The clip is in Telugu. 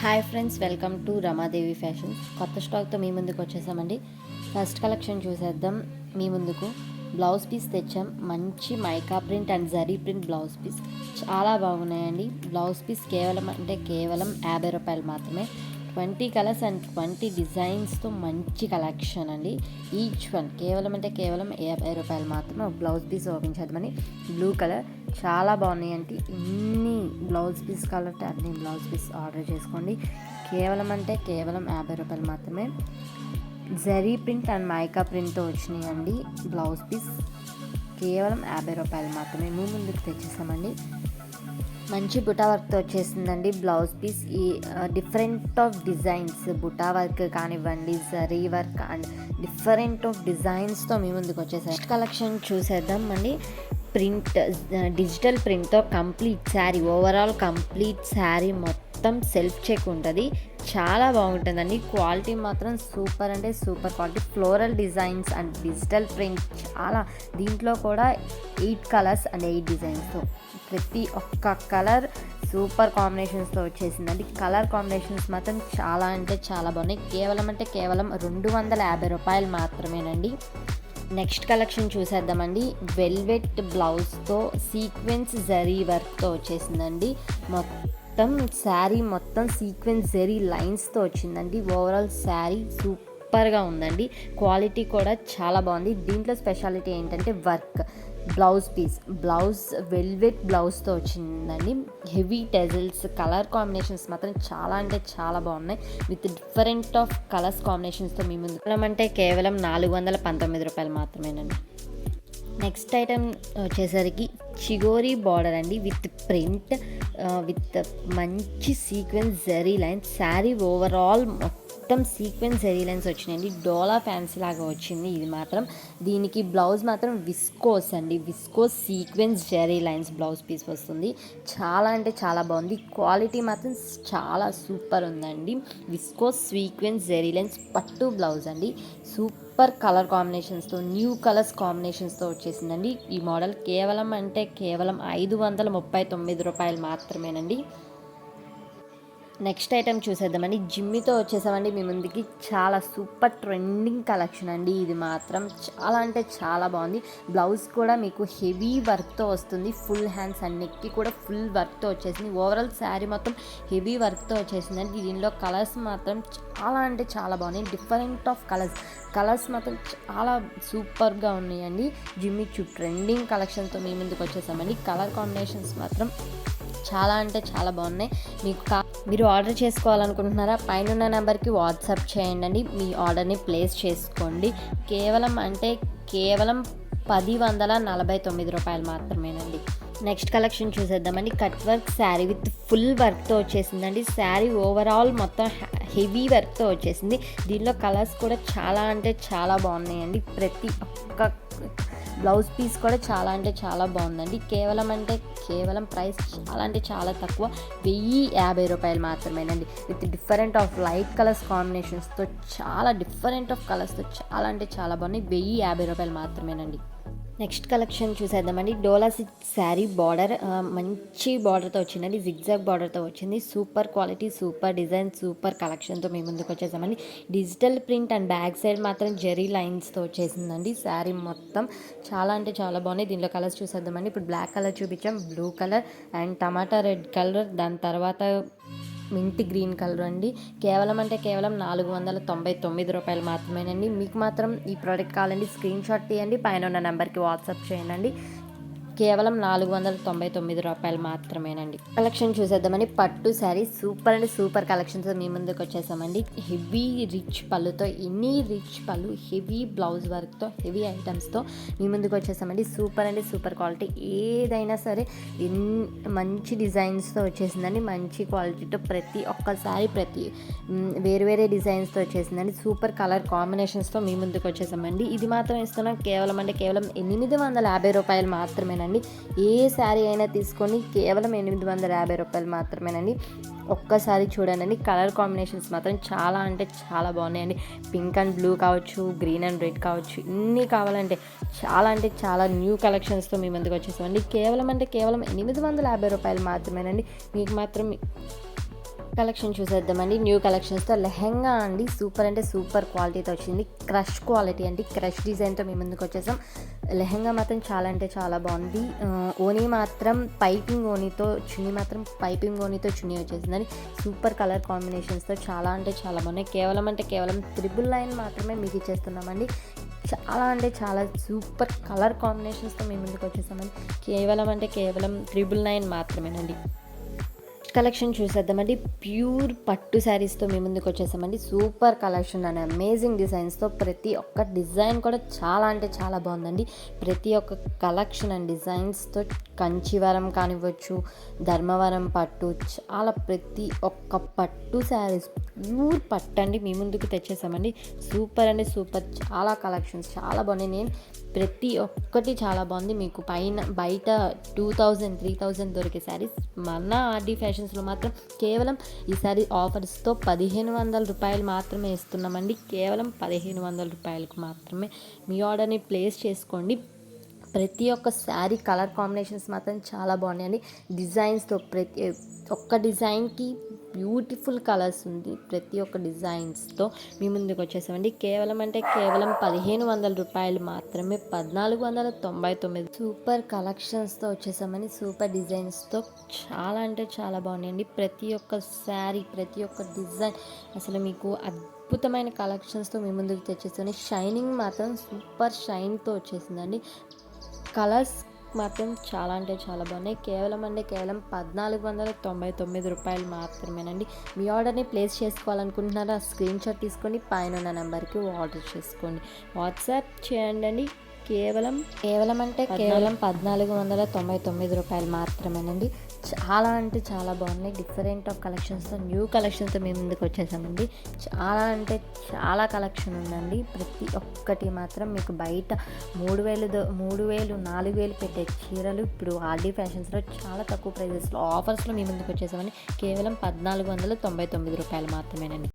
Hi friends, welcome to Ramadevi fashions. కొత్త స్టాక్తో మీ ముందుకు వచ్చేసామండి. ఫస్ట్ కలెక్షన్ చూసేద్దాం. మీ ముందుకు బ్లౌజ్ పీస్ తెచ్చాం. మంచి mica print and zari print blouse piece చాలా బాగున్నాయండి. బ్లౌజ్ పీస్ కేవలం 50 రూపాయలు మాత్రమే. 20 కలర్స్ అండ్ 20 డిజైన్స్తో మంచి కలెక్షన్ అండి. ఈచ్ వన్ కేవలం 50 రూపాయలు మాత్రమే. ఒక బ్లౌజ్ పీస్ ఓపెన్ చేద్దామని. బ్లూ కలర్ చాలా బాగున్నాయి అంటే ఇన్ని బ్లౌజ్ పీస్ కావాలంటే అన్ని బ్లౌజ్ పీస్ ఆర్డర్ చేసుకోండి. కేవలం 50 రూపాయలు మాత్రమే. జరీ ప్రింట్ అండ్ మైకా ప్రింట్తో వచ్చినాయండి. బ్లౌజ్ పీస్ కేవలం 50 రూపాయలు మాత్రమే. ముందుకు తెచ్చేసామండి. మంచి బుటా వర్క్తో వచ్చేసిందండి బ్లౌజ్ పీస్. ఈ డిఫరెంట్ ఆఫ్ డిజైన్స్, బుటా వర్క్ కానివ్వండి, zari work and different of డిజైన్స్తో మీ ముందుకు వచ్చేసాయి. కలెక్షన్ చూసేద్దాం అండి. ప్రింట్, డిజిటల్ ప్రింట్తో complete sari, overall complete sari మొత్తం సెల్ఫ్ చెక్ ఉంటుంది. చాలా బాగుంటుందండి. క్వాలిటీ మాత్రం సూపర్ అంటే super quality. Floral designs and digital print చాలా. దీంట్లో కూడా 8 కలర్స్ అండ్ 8 డిజైన్స్తో ప్రతి ఒక్క కలర్ సూపర్ కాంబినేషన్స్తో వచ్చేసిందండి. కలర్ కాంబినేషన్స్ మాత్రం చాలా అంటే చాలా బాగున్నాయి. కేవలం 250 రూపాయలు మాత్రమేనండి. నెక్స్ట్ కలెక్షన్ చూసేద్దామండి. వెల్వెట్ బ్లౌజ్తో సీక్వెన్స్ జరీ వర్క్తో వచ్చేసిందండి. మొత్తం శారీ మొత్తం సీక్వెన్స్ జరీ లైన్స్తో వచ్చిందండి. ఓవరాల్ శారీ సూపర్గా ఉందండి. క్వాలిటీ కూడా చాలా బాగుంది. దీంట్లో స్పెషాలిటీ ఏంటంటే వర్క్. బ్లౌజ్ వెల్వెట్ బ్లౌజ్తో వచ్చిందండి. హెవీ టెజల్స్, కలర్ కాంబినేషన్స్ మాత్రం చాలా అంటే చాలా బాగున్నాయి. విత్ డిఫరెంట్ ఆఫ్ కలర్స్ కాంబినేషన్స్తో మీ ముందు కేవలం 419 రూపాయలు మాత్రమేనండి. నెక్స్ట్ ఐటెం వచ్చేసరికి చిగోరీ బార్డర్ అండి. విత్ ప్రింట్, విత్ మంచి sequence zari lines. Sari overall మొత్తం సీక్వెన్స్ జరీ లైన్స్ వచ్చినాయండి. డోలా ఫ్యాన్సీ లాగా వచ్చింది ఇది మాత్రం. దీనికి బ్లౌజ్ మాత్రం విస్కోస్ అండి. Viscose sequence zari lines blouse piece వస్తుంది. చాలా అంటే చాలా బాగుంది. క్వాలిటీ మాత్రం చాలా సూపర్ ఉందండి. విస్కోస్ సీక్వెన్స్ జరీ లైన్స్ పట్టు బ్లౌజ్ అండి. సూపర్ కలర్ కాంబినేషన్స్తో, న్యూ కలర్స్ కాంబినేషన్స్తో వచ్చేసిందండి. ఈ మోడల్ కేవలం 539 రూపాయలు మాత్రమేనండి. నెక్స్ట్ ఐటెం చూసేద్దామండి. జిమ్మితో వచ్చేసామండి మీ ముందుకి. చాలా సూపర్ ట్రెండింగ్ కలెక్షన్ అండి. ఇది మాత్రం చాలా అంటే చాలా బాగుంది. బ్లౌజ్ కూడా మీకు హెవీ వర్క్తో వస్తుంది. ఫుల్ హ్యాండ్స్ అండ్ నెక్కి కూడా ఫుల్ వర్క్తో వచ్చేసింది. ఓవరాల్ శారీ మొత్తం హెవీ వర్క్తో వచ్చేసిందండి. దీనిలో కలర్స్ మాత్రం చాలా అంటే చాలా బాగున్నాయి. డిఫరెంట్ ఆఫ్ కలర్స్ మాత్రం చాలా సూపర్గా ఉన్నాయండి. జిమ్మి ట్రెండింగ్ కలెక్షన్తో మీ ముందుకు వచ్చేసామండి. కలర్ కాంబినేషన్స్ మాత్రం చాలా అంటే చాలా బాగున్నాయి. మీరు ఆర్డర్ చేసుకోవాలనుకుంటున్నారా? పైన నెంబర్కి వాట్సాప్ చేయండి. మీ ఆర్డర్ని ప్లేస్ చేసుకోండి. కేవలం 1,049 రూపాయలు మాత్రమేనండి. నెక్స్ట్ కలెక్షన్ చూసేద్దామండి. Cut work sari with full వర్క్తో వచ్చేసిందండి. శారీ ఓవరాల్ మొత్తం హెవీ వర్క్తో వచ్చేసింది. దీనిలో కలర్స్ కూడా చాలా అంటే చాలా బాగున్నాయండి. ప్రతి ఒక్క బ్లౌజ్ పీస్ కూడా చాలా అంటే చాలా బాగుందండి. కేవలం ప్రైస్ చాలా అంటే చాలా తక్కువ. 1,050 రూపాయలు మాత్రమేనండి. With different of light colours కాంబినేషన్స్తో చాలా డిఫరెంట్ ఆఫ్ కలర్స్తో చాలా అంటే చాలా బాగున్నాయి. 1,050 రూపాయలు మాత్రమేనండి. నెక్స్ట్ కలెక్షన్ చూసేద్దామండి. డోలా శారీ బార్డర్ మంచి బార్డర్తో వచ్చిందండి. జిగ్జాగ్ బార్డర్తో వచ్చింది. Super quality, super design, super కలెక్షన్తో మేము ముందుకు వచ్చేసామండి. Digital print and back side మాత్రం జెరీ లైన్స్తో వచ్చేసిందండి. శారీ మొత్తం చాలా అంటే చాలా బాగున్నాయి. దీనిలో కలర్స్ చూసేద్దామండి. ఇప్పుడు బ్లాక్ కలర్ చూపించాం, blue colour and tomato red colour, దాని తర్వాత మింట్ గ్రీన్ కలర్ అండి. కేవలం 499 రూపాయలు మాత్రమేనండి. మీకు మాత్రం ఈ ప్రోడక్ట్ కావాలండి, స్క్రీన్ షాట్ తీయండి, పైన ఉన్న నెంబర్కి వాట్సాప్ చేయండి. కేవలం 499 రూపాయలు మాత్రమేనండి. కలెక్షన్ చూసేద్దామని. పట్టు శారీ సూపర్ అండ్ సూపర్ కలెక్షన్తో మీ ముందుకు వచ్చేసామండి. హెవీ రిచ్ పళ్ళుతో, రిచ్ పళ్ళు, హెవీ బ్లౌజ్ వర్క్తో, హెవీ ఐటమ్స్తో మీ ముందుకు వచ్చేసామండి. Super and super quality. ఏదైనా సరే మంచి డిజైన్స్తో వచ్చేసిందండి. మంచి క్వాలిటీతో ప్రతి ఒక్క శారీ వేరే డిజైన్స్తో వచ్చేసిందండి. సూపర్ కలర్ కాంబినేషన్స్తో మీ ముందుకు వచ్చేసామండి. ఇది మాత్రం ఇస్తున్నాం కేవలం 850 రూపాయలు మాత్రమేనండి. ఏ శారీ అయినా తీసుకొని కేవలం 850 రూపాయలు మాత్రమేనండి. ఒక్కసారి చూడండి. కలర్ కాంబినేషన్స్ మాత్రం చాలా అంటే చాలా బాగున్నాయండి. పింక్ అండ్ బ్లూ కావచ్చు, గ్రీన్ అండ్ రెడ్ కావచ్చు, ఇన్ని కావాలంటే చాలా న్యూ కలెక్షన్స్తో మీ ముందుకు వచ్చేసామండి. కేవలం 850 రూపాయలు మాత్రమేనండి. మీకు మాత్రం కలెక్షన్ చూసేద్దామండి. న్యూ కలెక్షన్స్తో లెహెంగా అండి, సూపర్ అంటే సూపర్ క్వాలిటీతో వచ్చింది. క్రష్ క్వాలిటీ అండి, క్రష్ డిజైన్తో మీ ముందుకు వచ్చేసాం. లెహెంగా మాత్రం చాలా అంటే చాలా బాగుంది. ఓనీ మాత్రం పైపింగ్ ఓనీతో, చున్నీ మాత్రం పైపింగ్ ఓనీతో చున్నీ వచ్చేసిందని సూపర్ కలర్ కాంబినేషన్స్తో చాలా అంటే చాలా బాగున్నాయి. కేవలం 999 మాత్రమే మీకు ఇచ్చేస్తున్నామండి. చాలా అంటే చాలా సూపర్ కలర్ కాంబినేషన్స్తో మీ ముందుకు వచ్చేసామండి. కేవలం 999 మాత్రమేనండి. కలెక్షన్ చూసేద్దామండి. ప్యూర్ పట్టు శారీస్తో మీ ముందుకు వచ్చేసామండి. సూపర్ కలెక్షన్ అండ్ అమేజింగ్ డిజైన్స్తో, ప్రతి ఒక్క డిజైన్ కూడా చాలా అంటే చాలా బాగుందండి. ప్రతి ఒక్క కలెక్షన్ అండ్ డిజైన్స్తో కంచివరం కానివ్వచ్చు, ధర్మవరం పట్టు, చాలా ప్రతి ఒక్క పట్టు శారీస్ ప్యూర్ పట్టు అండి మీ ముందుకు తెచ్చేసామండి. సూపర్ అంటే సూపర్, చాలా కలెక్షన్స్ చాలా బాగున్నాయి. నేను ప్రతి ఒక్కటి చాలా బాగుంది. మీకు బయట 2000, 3000 దొరికే శారీస్ మన ఆర్డీ ఫ్యాషన్స్లో మాత్రం కేవలం ఈసారి ఆఫర్స్తో 1500 రూపాయలు మాత్రమే ఇస్తున్నామండి. కేవలం 1500 రూపాయలకు మాత్రమే మీ ఆర్డర్ని ప్లేస్ చేసుకోండి. ప్రతి ఒక్క శారీ కలర్ కాంబినేషన్స్ మాత్రం చాలా బాగున్నాయండి. డిజైన్స్తో ప్రతి ఒక్క డిజైన్కి బ్యూటిఫుల్ కలర్స్ ఉంది. ప్రతి ఒక్క డిజైన్స్తో మీ ముందుకు వచ్చేసామండి. కేవలం 1500 రూపాయలు మాత్రమే, 1499. సూపర్ కలెక్షన్స్తో వచ్చేసామని, సూపర్ డిజైన్స్తో చాలా అంటే చాలా బాగున్నాయండి. ప్రతి ఒక్క శారీ, ప్రతి ఒక్క డిజైన్ అసలు మీకు అద్భుతమైన కలెక్షన్స్తో మీ ముందుకు తెచ్చేసాను. షైనింగ్ మాత్రం సూపర్ షైన్తో వచ్చేసిందండి. కలర్స్ మాత్రం చాలా అంటే చాలా బాగున్నాయి. కేవలం 1499 రూపాయలు మాత్రమేనండి. మీ ఆర్డర్ని ప్లేస్ చేసుకోవాలనుకుంటున్నారా? స్క్రీన్ షాట్ తీసుకొని పైన ఉన్న నెంబర్కి ఆర్డర్ చేసుకోండి, వాట్సాప్ చేయండి అండి. కేవలం 1499 రూపాయలు మాత్రమేనండి. చాలా అంటే చాలా బాగున్నాయి. డిఫరెంట్ ఆఫ్ కలెక్షన్స్తో, న్యూ కలెక్షన్స్తో మేము ముందుకు వచ్చేసామండి. చాలా అంటే చాలా కలెక్షన్ ఉందండి. ప్రతి ఒక్కటి మాత్రం మీకు బయట 3000, 4000 పెట్టే చీరలు ఇప్పుడు ఆర్డీ ఫ్యాషన్స్లో చాలా తక్కువ ప్రైజెస్లో ఆఫర్స్లో మీ ముందుకు వచ్చేసామని. కేవలం 1499 రూపాయలు మాత్రమేనండి.